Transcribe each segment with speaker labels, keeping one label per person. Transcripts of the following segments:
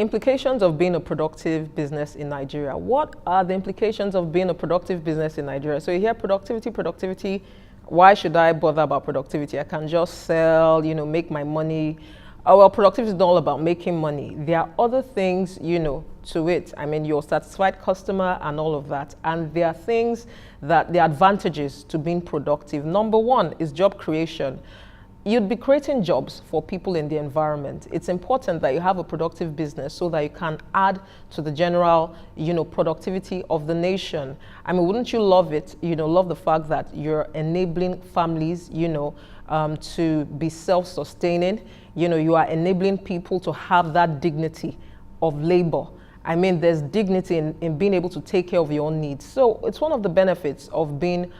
Speaker 1: Implications of being a productive business in Nigeria. What are the implications of being a productive business in Nigeria? So you hear productivity, productivity. Why should I bother about productivity? I can just sell, make my money. Oh, well, productivity is not all about making money. There are other things, to it. I mean, you're a satisfied customer and all of that. And there are things that the advantages to being productive. Number one is job creation. You'd be creating jobs for people in the environment. It's important that you have a productive business so that you can add to the general, productivity of the nation. I mean, wouldn't you love it? Love the fact that you're enabling families, to be self-sustaining. You are enabling people to have that dignity of labor. I mean, there's dignity in being able to take care of your own needs. So it's one of the benefits of being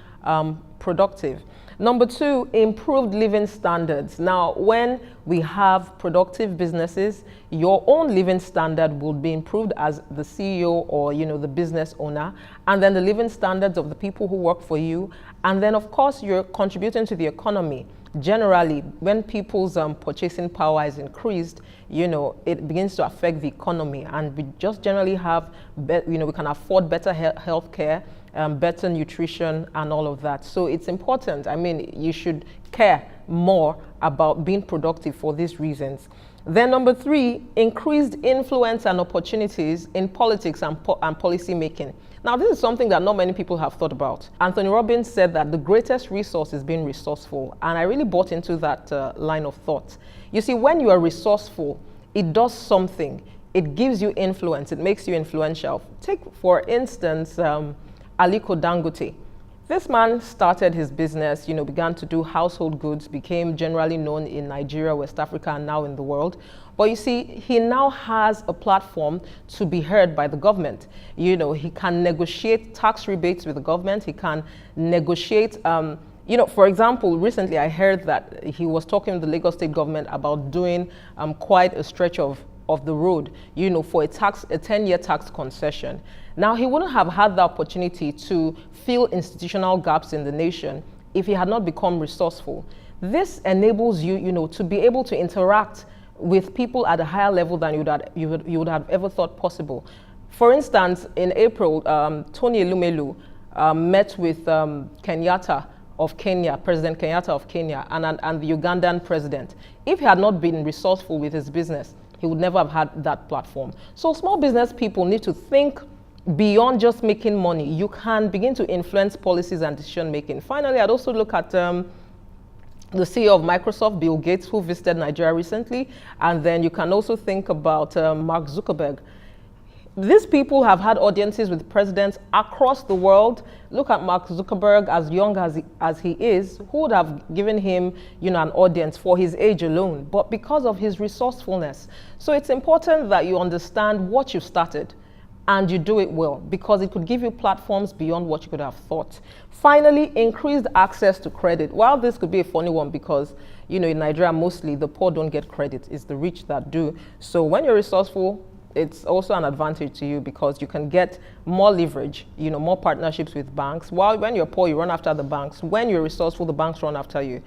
Speaker 1: productive. Number two, improved living standards. Now, when we have productive businesses, your own living standard will be improved as the CEO or, the business owner, and then the living standards of the people who work for you. And then, of course, you're contributing to the economy. Generally, when people's purchasing power is increased, it begins to affect the economy, and we just generally have, we can afford better health care, better nutrition and all of that. So it's important. I mean, you should care more about being productive for these reasons. Then number three, increased influence and opportunities in politics and policy making. Now, this is something that not many people have thought about. Anthony Robbins said that the greatest resource is being resourceful. And I really bought into that line of thought. You see, when you are resourceful, it does something. It gives you influence. It makes you influential. Take, for instance, Aliko Dangote. This man started his business, began to do household goods, became generally known in Nigeria, West Africa, and now in the world. But you see, he now has a platform to be heard by the government. He can negotiate tax rebates with the government. He can negotiate, for example, recently I heard that he was talking to the Lagos state government about doing quite a stretch of the road, for a 10-year tax concession. Now, he wouldn't have had the opportunity to fill institutional gaps in the nation if he had not become resourceful. This enables you, to be able to interact with people at a higher level than you would have ever thought possible. For instance, in April, Tony Elumelu met with Kenyatta of Kenya, President Kenyatta of Kenya, and the Ugandan president. If he had not been resourceful with his business, he would never have had that platform. So small business people need to think beyond just making money. You can begin to influence policies and decision making. Finally, I'd also look at the CEO of Microsoft, Bill Gates, who visited Nigeria recently. And then you can also think about Mark Zuckerberg. These people have had audiences with presidents across the world. Look at Mark Zuckerberg, as young as he is. Who would have given him, an audience for his age alone? But because of his resourcefulness. So it's important that you understand what you started and you do it well, because it could give you platforms beyond what you could have thought. Finally, increased access to credit. While this could be a funny one because, in Nigeria, mostly the poor don't get credit, it's the rich that do. So when you're resourceful, it's also an advantage to you because you can get more leverage, more partnerships with banks. While when you're poor, you run after the banks. When you're resourceful, the banks run after you.